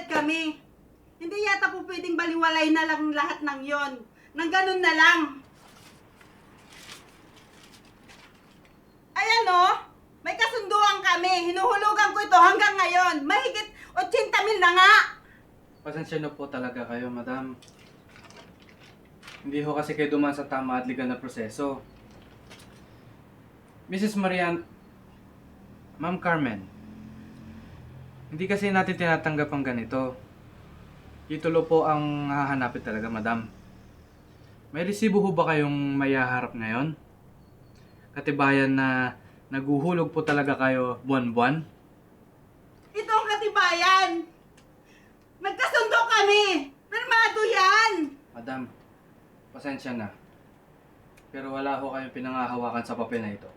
magbayad kami. Hindi yata po pwedeng baliwalay na lang lahat ng yon. Nang ganun na lang. Ayan o, may kasunduan kami. Hinuhulugan ko ito hanggang ngayon. Mahigit 80,000 na nga. Pasensya na po talaga kayo, madam. Hindi ho kasi kayo dumaan sa tama at legal na proseso. Mrs. Marian, Ma'am Carmen, hindi kasi natin tinatanggap ang ganito. Titulo po ang hahanapin talaga, madam. May resibo ho ba kayong mayaharap ngayon? Katibayan na naguhulog po talaga kayo buwan-buwan? Ito ang katibayan. Nagkasundo kami. Pirmado yan. Madam, pasensya na. Pero wala ho kayong pinangahawakan sa papel na ito.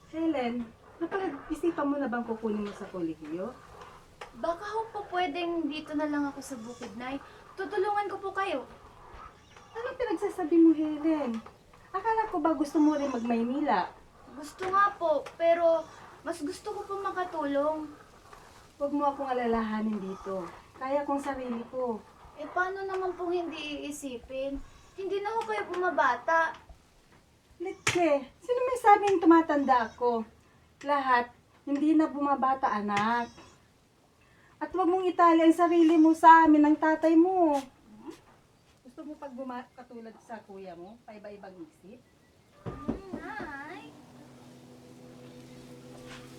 Helen, napag-isipan mo na bang kukunin mo sa kolehiyo? Baka ho po pwedeng dito na lang ako sa bukid, Nay. Tutulungan ko po kayo. Anong pinagsasabi mo, Helen? Akala ko ba gusto mo rin mag-Maynila? Gusto nga po, pero mas gusto ko po makatulong. Huwag mo akong alalahanin dito. Kaya kong sarili ko. Eh paano naman pong hindi iisipin? Hindi na ho kayo bumabata. Litse, sino may sabing tumatanda ako? Lahat, hindi na bumabata, anak. At huwag mong itali ang sarili mo sa amin ng tatay mo. Gusto mo pag katulad sa kuya mo, paiba-ibang isip? Nay?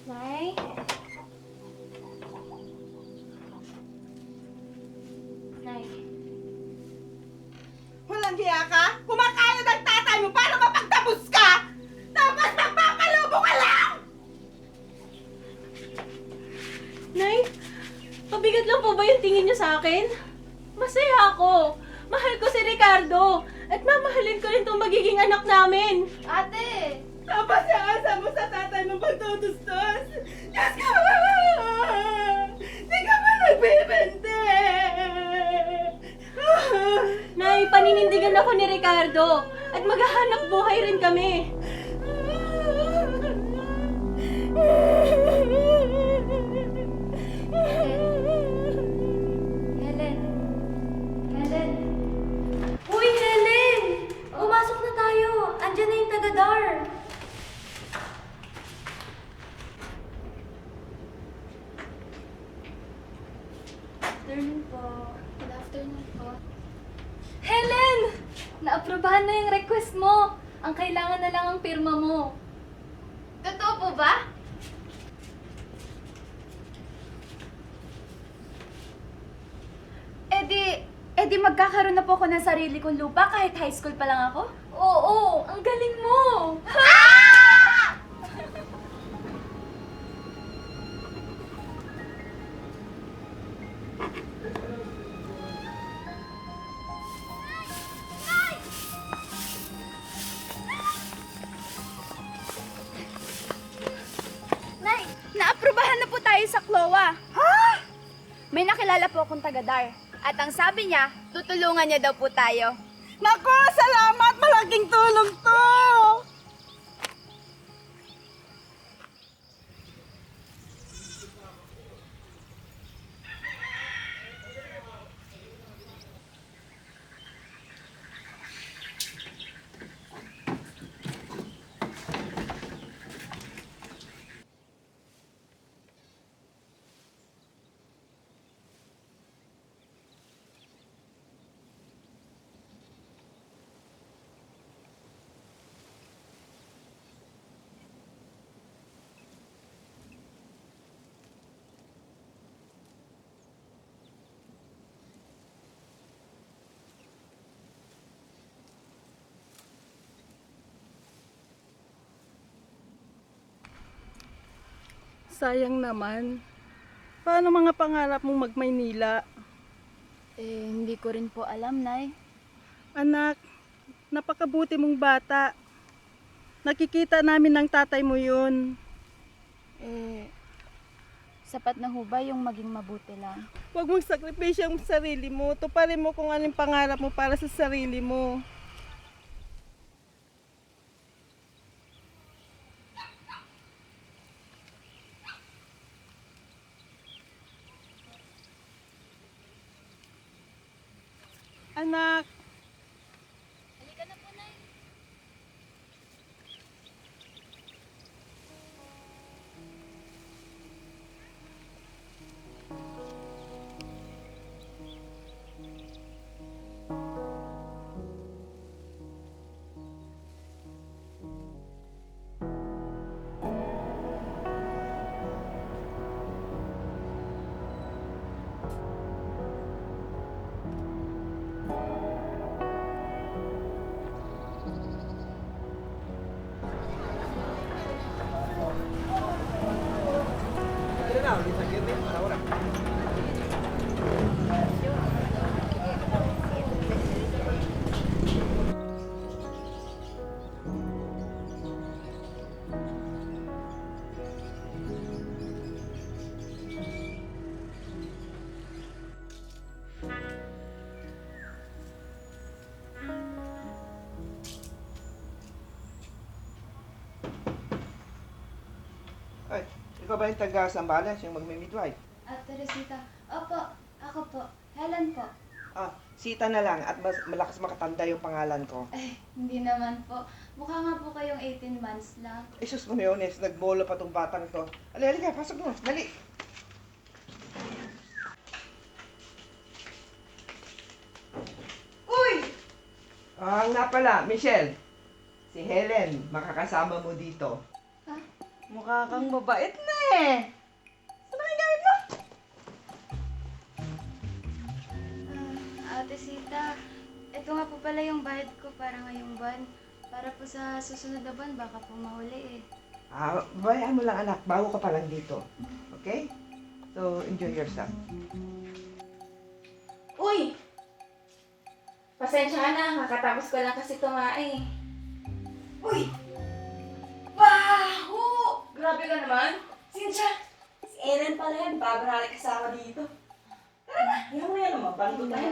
Nay? Nay? Walang hiya ka? Kumakayod ang tatay mo para mapagtapos ka! Tapos magpapalubo ka lang! Nay, pabigat lang po ba yung tingin niyo sa akin? Masaya ako. Mahal ko si Ricardo. At mamahalin ko rin itong magiging anak namin. Ate! Tapos yung asa mo sa tatay mo pagtutustos! Diyos ko! Di ka ba nagbibente? Nay, paninindigan ako ni Ricardo. At maghahanap buhay rin kami. Helen? Helen? Uy, Helen! Pumasok na tayo. Andiyan na yung taga-Dar. Afternoon po. Good afternoon po. Helen! Naaprobahan na yung request mo. Ang kailangan na lang ang pirma mo. Totoo po ba? Eh di magkakaroon na po ako ng sarili kong lupa kahit high school pa lang ako? Oo, ang galing mo! Nay, naaprubahan na po tayo sa CLOA. Ha? May nakilala po akong taga-Dar. At ang sabi niya, tutulungan niya daw po tayo. Naku, salamat! Malaking tulong to! Sayang naman. Paano mga pangarap mong mag-Maynila? Eh, hindi ko rin po alam, Nay. Anak, napakabuti mong bata. Nakikita namin ng tatay mo yun. Eh, sapat na ho ba yung maging mabuti lang? Huwag mong sakripisyo ang sarili mo. Tuparin mo kung anong pangarap mo para sa sarili mo. Anak, Halika na po, Nay. Ay, ikaw ba yung taga-Sambales, yung magmi-midwife? Teresita. Opo, ako po. Helen po. Ah, Sita na lang at malakas makatanda yung pangalan ko. Hindi naman po. Mukha nga po kayong 18 months lang. Isus mo na yun, nagbolo pa tong batang to. Halika, pasok mo, dali. Uy! Nga pala, Michelle. Si Helen, makakasama mo dito. Mukha kang mabait na eh. Saan ang gamit mo? Ate Sita, ito nga po pala yung bayad ko para ngayong buwan. Para po sa susunod na buwan, baka po mahuli eh. Bayaan mo lang anak, bago ka pa lang dito. Okay? So, enjoy yourself. Uy! Pasensya ka na, kakatapos ko lang kasi tumae. Uy! Baho! Grabe ka naman. Sino siya? Si Ellen pala yan, bago natin kasama dito. Tara na, yan mo yan naman, bando tayo.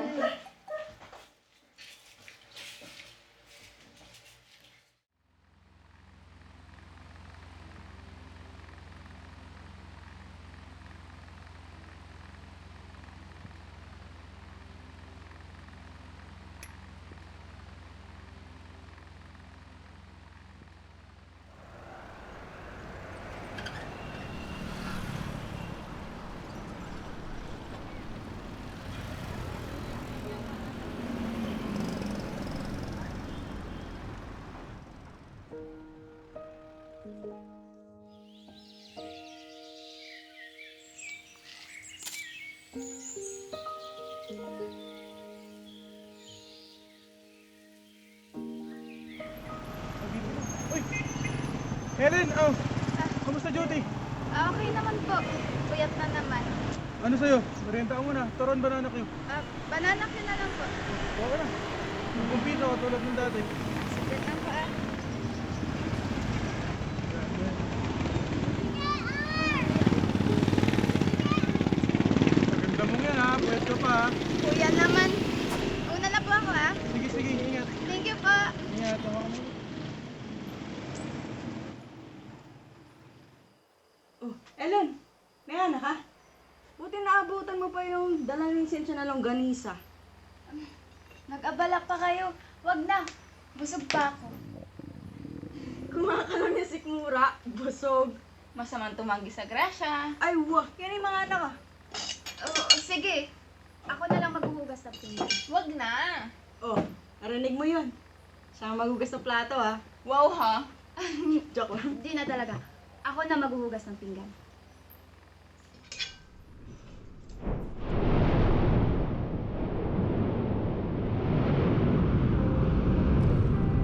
Helen, kamusta duty? Okay naman po. Puyat na naman. Ano sa'yo? Merienda mo na. Turon banana kayo. Banana cue na lang po. Okay na. Kumpito ka tulad ng dati. Sige lang po ah. Maganda mong yan ha. Pwede ka pa ha. Kuya naman. Una na po ako ah. Sige, sige. Ingat. Thank you po. Ingat. Tama ka mo. Oh, Ellen, may anak ka? Buti naabutan mo pa yung dalang lisensya na longganisa. Nag-abala pa kayo. Wag na. Busog pa ako. Kumakalam niya si Kura, busog. Masamang tumanggi sa grasya. Ay, wah, yan yung mga anak ah. Oo, sige. Ako na lang maghuhugas ng pinggan. Wag na. Oh, narinig mo yun. Siya ang maghugas ng plato ah. Wow ha? Joke lang. Hindi na talaga. Ako na maghuhugas ng pinggan.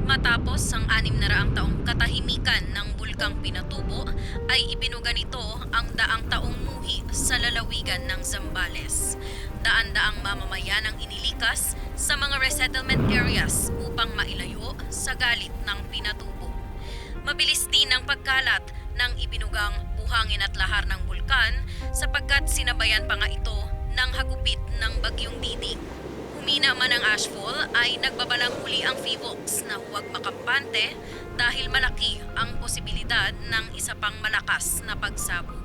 Matapos ang 600 taong katahimikan ng bulkang Pinatubo, ay ibinuga nito ang daang taong muhi sa lalawigan ng Zambales. Daan-daang mamamayan ang inilikas sa mga resettlement areas upang mailayo sa galit ng Pinatubo. Mabilis din ang pagkalat ng ibinugang buhangin at lahar ng bulkan sapagkat sinabayan pa nga ito ng hagupit ng Bagyong Diding. Humina man ang ashfall ay nagbabalang uli ang PHIVOLCS na huwag makampante dahil malaki ang posibilidad ng isa pang malakas na pagsabog.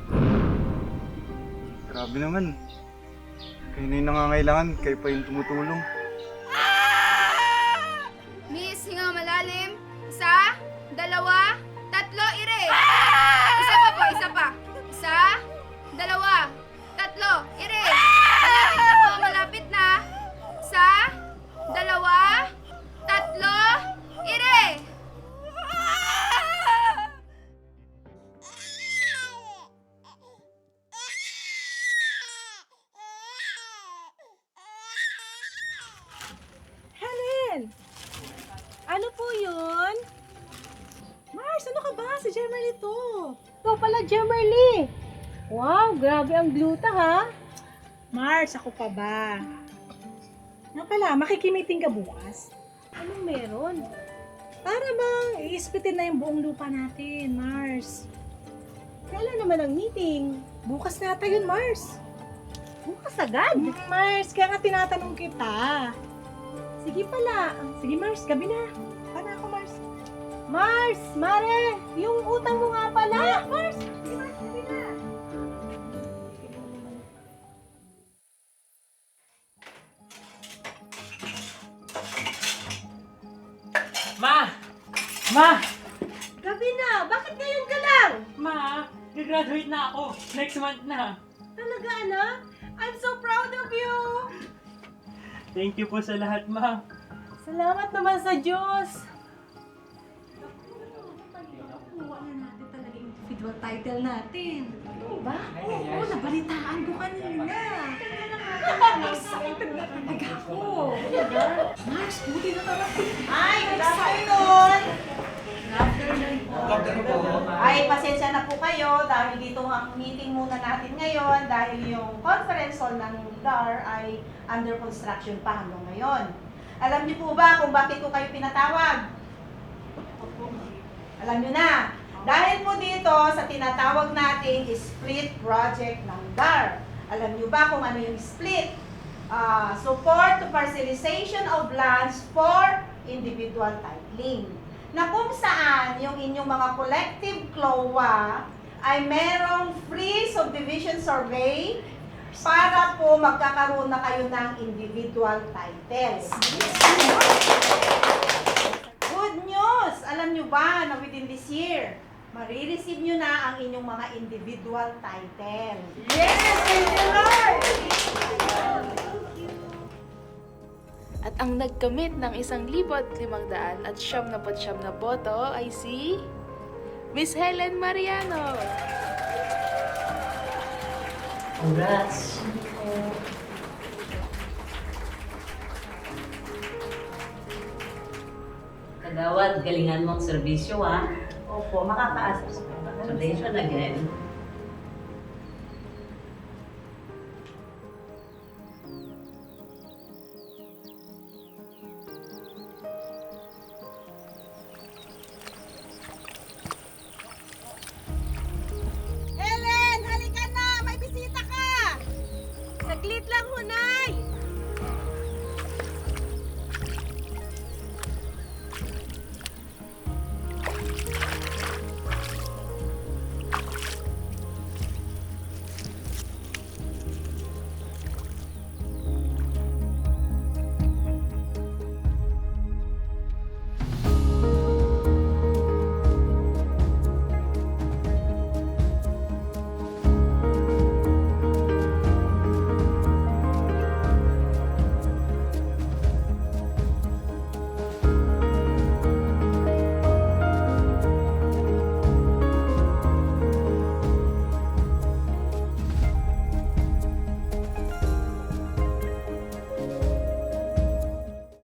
Grabe naman. Kayo na yung nangangailangan, kayo pa yung tumutulong. Miss, hinga malalim. 1, 2, 3, ire. Isa pa po, isa pa. 1, 2, 3, ire. Malapit na po, malapit na. 1, 2, 3, ire. Helen! Ano po yun? Mars, ano ka ba? Si Jemerly to. Ikaw pala, Jemerly. Wow, grabe ang gluta ha. Mars, ako pa ba? Nga pala, makikimiting ka bukas? Anong meron? Para bang iispitin na yung buong lupa natin, Mars. Kailan naman ang meeting? Bukas nata yun, Mars. Bukas agad? Mars, kaya nga tinatanong kita. Sige pala. Sige, Mars, gabi na. Para ako, Mars. Mars! Mare! Yung utang mo nga pala! Mars! Sige, Mars, gabi na. Ma! Ma! Gabi na! Bakit ngayon ka lang? Ma! Gagraduate na ako. Next month na. Talaga, anak? I'm so proud of you! Thank you po sa lahat, ma. Salamat naman sa Diyos! Kuha na natin talaga yung individual title natin. Ano ba? Oo, nabalitaan ko kanina. Excited na talaga ako. Mars, buti na talaga. Ay, good afternoon! Ay, pasensya na po kayo dahil dito ang meeting muna natin ngayon dahil yung conference hall ng DAR ay under construction pa hanggang ngayon. Alam niyo po ba kung bakit ko kayo pinatawag? Alam niyo na. Dahil po dito sa tinatawag natin split project ng DAR. Alam niyo ba kung ano yung split? Support to parcelization of lands for individual titling. Na kung saan yung inyong mga collective CLOA ay merong free subdivision survey para po magkakaroon na kayo ng individual titles. Good news! Alam nyo ba na within this year, marireceive nyo na ang inyong mga individual title. Yes! Thank you, Lord! At ang nagkamit ng 1,500 at 79 na boto ay si Miss Helen Mariano. Congrats! Kagawad, galingan mo ang serbisyo ha. Opo, makakaasa sa Congratulations again.